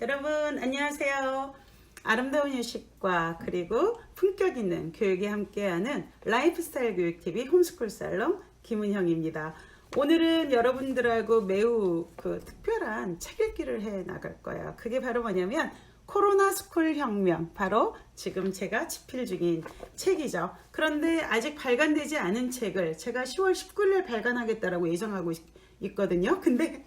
여러분 안녕하세요. 아름다운 휴식과 그리고 품격 있는 교육이 함께하는 라이프스타일 교육TV 홈스쿨 살롱 김은형입니다. 오늘은 여러분들하고 매우 특별한 책 읽기를 해 나갈 거예요. 그게 바로 뭐냐면 코로나 스쿨 혁명, 바로 지금 제가 집필 중인 책이죠. 그런데 아직 발간되지 않은 책을 제가 10월 19일 발간하겠다라고 예정하고 있거든요. 근데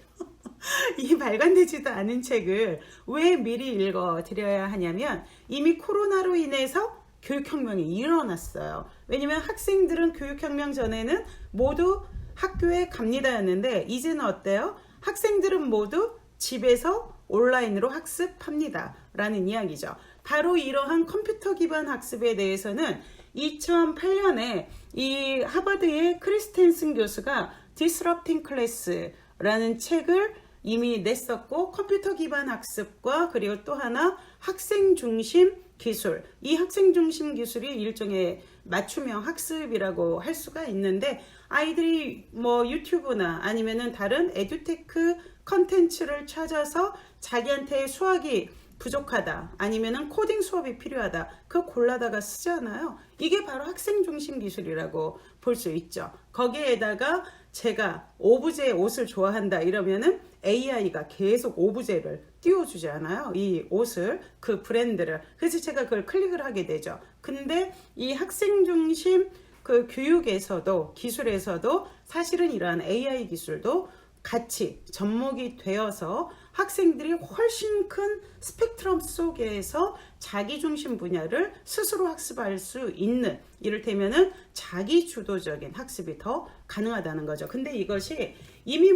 이 발간되지도 않은 책을 왜 미리 읽어 드려야 하냐면 이미 코로나로 인해서 교육혁명이 일어났어요. 왜냐면 학생들은 교육혁명 전에는 모두 학교에 갑니다였는데 이제는 어때요? 학생들은 모두 집에서 온라인으로 학습합니다 라는 이야기죠. 바로 이러한 컴퓨터 기반 학습에 대해서는 2008년에 이 하버드의 크리스텐슨 교수가 Disrupting Class라는 책을 이미 냈었고, 컴퓨터 기반 학습과 그리고 또 하나 학생 중심 기술, 이 학생 중심 기술이 일종의 맞춤형 학습이라고 할 수가 있는데, 아이들이 뭐 유튜브나 아니면은 다른 에듀테크 컨텐츠를 찾아서 자기한테 수학이 부족하다, 아니면은 코딩 수업이 필요하다, 그거 골라다가 쓰잖아요. 이게 바로 학생 중심 기술이라고 볼 수 있죠. 거기에다가 제가 오브제 옷을 좋아한다 이러면은 AI가 계속 오브제를 띄워주잖아요. 이 옷을, 그 브랜드를. 그래서 제가 그걸 클릭을 하게 되죠. 근데 이 학생 중심 그 교육에서도, 기술에서도 사실은 이러한 AI 기술도 같이 접목이 되어서 학생들이 훨씬 큰 스펙트럼 속에서 자기중심 분야를 스스로 학습할 수 있는, 이를테면은 자기 주도적인 학습이 더 가능하다는 거죠. 근데 이것이 이미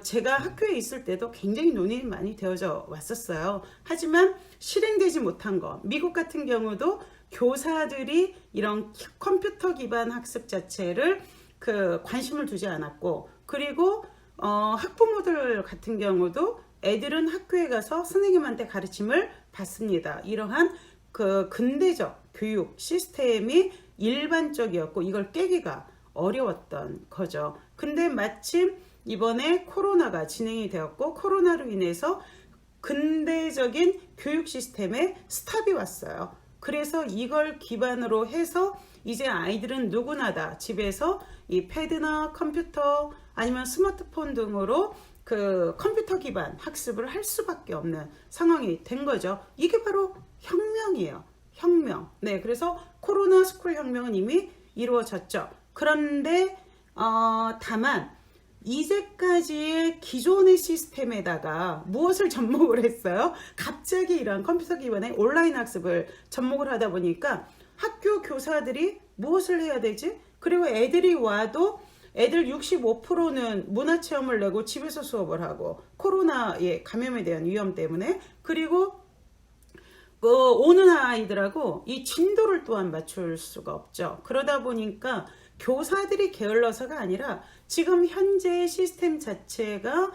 제가 학교에 있을 때도 굉장히 논의가 많이 되어져 왔었어요. 하지만 실행되지 못한 거, 미국 같은 경우도 교사들이 이런 컴퓨터 기반 학습 자체를 관심을 두지 않았고, 그리고 학부모들 같은 경우도 애들은 학교에 가서 선생님한테 가르침을 받습니다. 이러한 근대적 교육 시스템이 일반적이었고 이걸 깨기가 어려웠던 거죠. 근데 마침 이번에 코로나가 진행이 되었고, 코로나로 인해서 근대적인 교육 시스템에 스탑이 왔어요. 그래서 이걸 기반으로 해서 이제 아이들은 누구나 다 집에서 이 패드나 컴퓨터 아니면 스마트폰 등으로 컴퓨터 기반 학습을 할 수밖에 없는 상황이 된 거죠. 이게 바로 혁명이에요. 혁명. 네, 그래서 코로나 스쿨 혁명은 이미 이루어졌죠. 그런데 다만 이제까지의 기존의 시스템에다가 무엇을 접목을 했어요? 갑자기 이런 컴퓨터 기반의 온라인 학습을 접목을 하다 보니까 학교 교사들이 무엇을 해야 되지? 그리고 애들이 와도 애들 65%는 문화체험을 내고 집에서 수업을 하고, 코로나의 감염에 대한 위험 때문에. 그리고 오는 아이들하고 이 진도를 또한 맞출 수가 없죠. 그러다 보니까 교사들이 게을러서가 아니라 지금 현재 시스템 자체가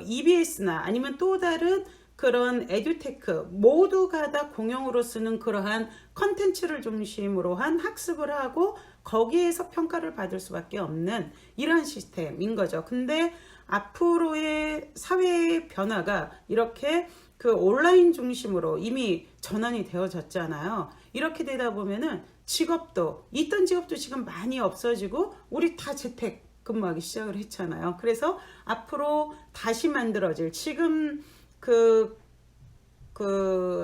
EBS나 아니면 또 다른 그런 에듀테크 모두가 다 공용으로 쓰는 그러한 컨텐츠를 중심으로 한 학습을 하고 거기에서 평가를 받을 수밖에 없는 이러한 시스템인 거죠. 근데 앞으로의 사회의 변화가 이렇게 온라인 중심으로 이미 전환이 되어졌잖아요. 이렇게 되다 보면은 직업도, 있던 직업도 지금 많이 없어지고 우리 다 재택 근무하기 시작을 했잖아요. 그래서 앞으로 다시 만들어질 지금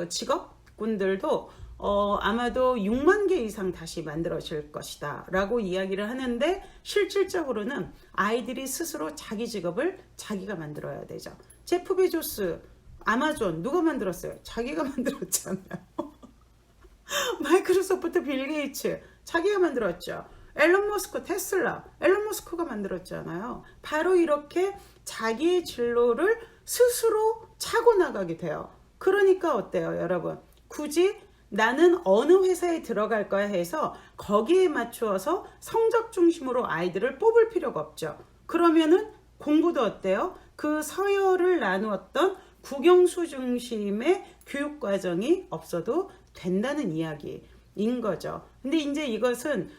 직업군들도 아마도 6만 개 이상 다시 만들어질 것이다 라고 이야기를 하는데, 실질적으로는 아이들이 스스로 자기 직업을 자기가 만들어야 되죠. 제프 베조스, 아마존 누가 만들었어요? 자기가 만들었잖아요. 마이크로소프트 빌 게이츠 자기가 만들었죠. 앨런 머스크 테슬라, 앨런 머스크가 만들었잖아요. 바로 이렇게 자기의 진로를 스스로 차고 나가게 돼요. 그러니까 어때요, 여러분? 굳이 나는 어느 회사에 들어갈 거야 해서 거기에 맞추어서 성적 중심으로 아이들을 뽑을 필요가 없죠. 그러면은 공부도 어때요? 그 서열을 나누었던 국영수 중심의 교육 과정이 없어도 된다는 이야기인 거죠. 근데 이제 이것은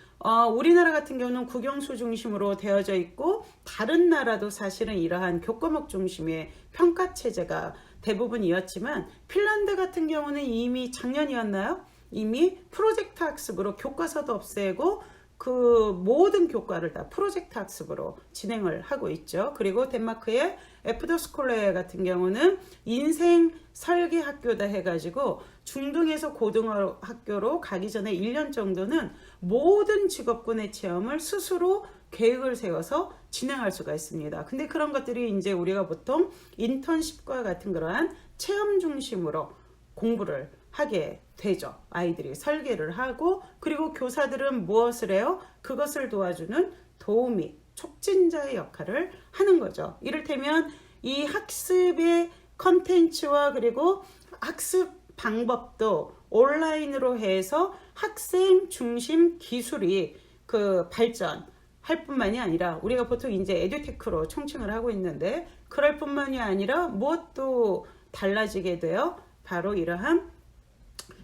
우리나라 같은 경우는 국영수 중심으로 되어져 있고, 다른 나라도 사실은 이러한 교과목 중심의 평가 체제가 대부분이었지만 핀란드 같은 경우는 이미 작년이었나요? 이미 프로젝트 학습으로 교과서도 없애고 그 모든 교과를 다 프로젝트 학습으로 진행을 하고 있죠. 그리고 덴마크의 에프더스콜레 같은 경우는 인생 설계 학교다 해가지고 중등에서 고등학교로 가기 전에 1년 정도는 모든 직업군의 체험을 스스로 계획을 세워서 진행할 수가 있습니다. 근데 그런 것들이 이제 우리가 보통 인턴십과 같은 그러한 체험 중심으로 공부를 하게 되죠. 아이들이 설계를 하고, 그리고 교사들은 무엇을 해요? 그것을 도와주는 도우미, 촉진자의 역할을 하는 거죠. 이를테면 이 학습의 컨텐츠와 그리고 학습 방법도 온라인으로 해서 학생 중심 기술이 그 발전할 뿐만이 아니라, 우리가 보통 이제 에듀테크로 총칭을 하고 있는데, 그럴 뿐만이 아니라 무엇도 달라지게 돼요? 바로 이러한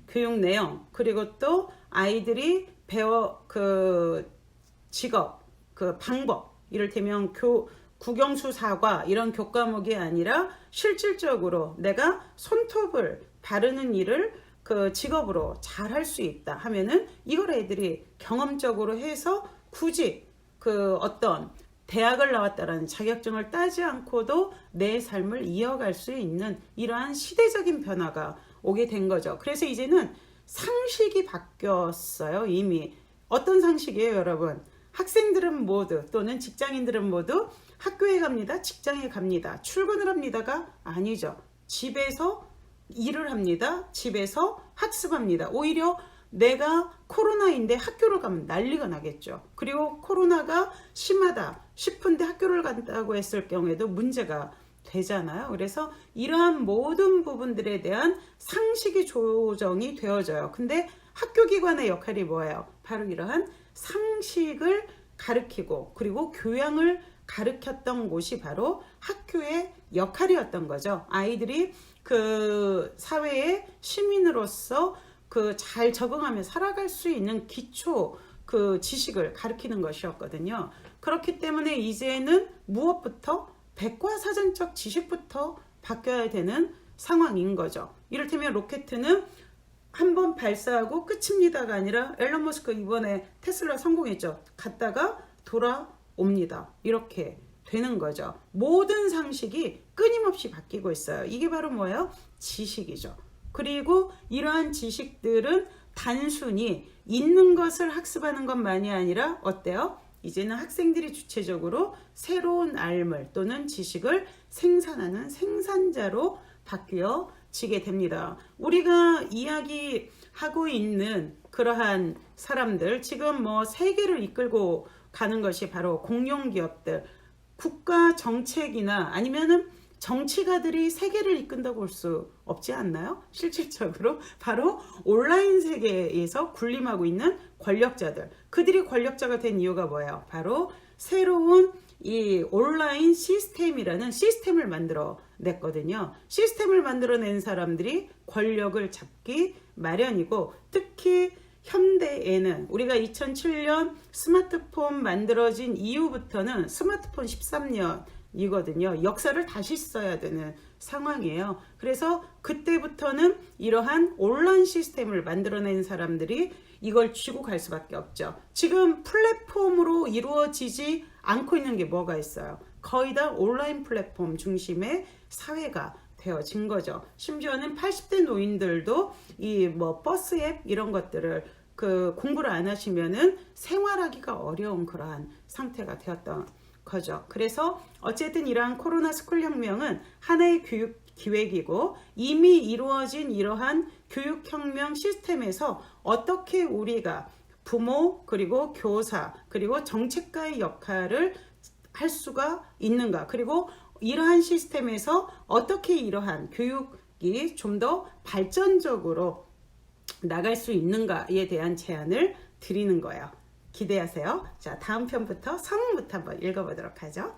교육 내용, 그리고 또 아이들이 그 직업, 그 방법, 이를테면 국영수 사과 이런 교과목이 아니라 실질적으로 내가 손톱을 바르는 일을 그 직업으로 잘 할 수 있다 하면은 이걸 애들이 경험적으로 해서 굳이 그 어떤 대학을 나왔다라는 자격증을 따지 않고도 내 삶을 이어갈 수 있는 이러한 시대적인 변화가 오게 된 거죠. 그래서 이제는 상식이 바뀌었어요. 이미. 어떤 상식이에요, 여러분? 학생들은 모두, 또는 직장인들은 모두 학교에 갑니다, 직장에 갑니다, 출근을 합니다가 아니죠. 집에서 일을 합니다, 집에서 학습합니다. 오히려 내가 코로나인데 학교를 가면 난리가 나겠죠. 그리고 코로나가 심하다 싶은데 학교를 간다고 했을 경우에도 문제가 되잖아요. 그래서 이러한 모든 부분들에 대한 상식이 조정이 되어져요. 근데 학교기관의 역할이 뭐예요? 바로 이러한 상식을 가르치고 그리고 교양을 가르쳤던 곳이 바로 학교의 역할이었던 거죠. 아이들이 그 사회의 시민으로서 그 잘 적응하며 살아갈 수 있는 기초 그 지식을 가르치는 것이었거든요. 그렇기 때문에 이제는 무엇부터 백과사전적 지식부터 바뀌어야 되는 상황인 거죠. 이를테면 로켓은 한번 발사하고 끝입니다가 아니라, 앨런 머스크 이번에 테슬라 성공했죠. 갔다가 돌아옵니다. 이렇게 되는 거죠. 모든 상식이 끊임없이 바뀌고 있어요. 이게 바로 뭐예요? 지식이죠. 그리고 이러한 지식들은 단순히 있는 것을 학습하는 것만이 아니라 어때요? 이제는 학생들이 주체적으로 새로운 알물 또는 지식을 생산하는 생산자로 바뀌어지게 됩니다. 우리가 이야기하고 있는 그러한 사람들, 지금 뭐 세계를 이끌고 가는 것이 바로 공룡기업들, 국가 정책이나 아니면은 정치가들이 세계를 이끈다고 볼 수 없지 않나요? 실질적으로 바로 온라인 세계에서 군림하고 있는 권력자들, 그들이 권력자가 된 이유가 뭐예요? 바로 새로운 이 온라인 시스템이라는 시스템을 만들어 냈거든요. 시스템을 만들어낸 사람들이 권력을 잡기 마련이고, 특히 현대에는 우리가 2007년 스마트폰 만들어진 이후부터는 스마트폰 13년이거든요. 역사를 다시 써야 되는 상황이에요. 그래서 그때부터는 이러한 온라인 시스템을 만들어낸 사람들이 이걸 쥐고 갈 수밖에 없죠. 지금 플랫폼으로 이루어지지 않고 있는 게 뭐가 있어요? 거의 다 온라인 플랫폼 중심의 사회가 되어진 거죠. 심지어는 80대 노인들도 이 뭐 버스 앱 이런 것들을 그 공부를 안 하시면은 생활하기가 어려운 그러한 상태가 되었던 거죠. 그래서 어쨌든 이러한 코로나 스쿨 혁명은 하나의 교육 기획이고, 이미 이루어진 이러한 교육혁명 시스템에서 어떻게 우리가 부모 그리고 교사 그리고 정책가의 역할을 할 수가 있는가, 그리고 이러한 시스템에서 어떻게 이러한 교육이 좀 더 발전적으로 나갈 수 있는가에 대한 제안을 드리는 거예요. 기대하세요. 자, 다음 편부터 서문부터 한번 읽어보도록 하죠.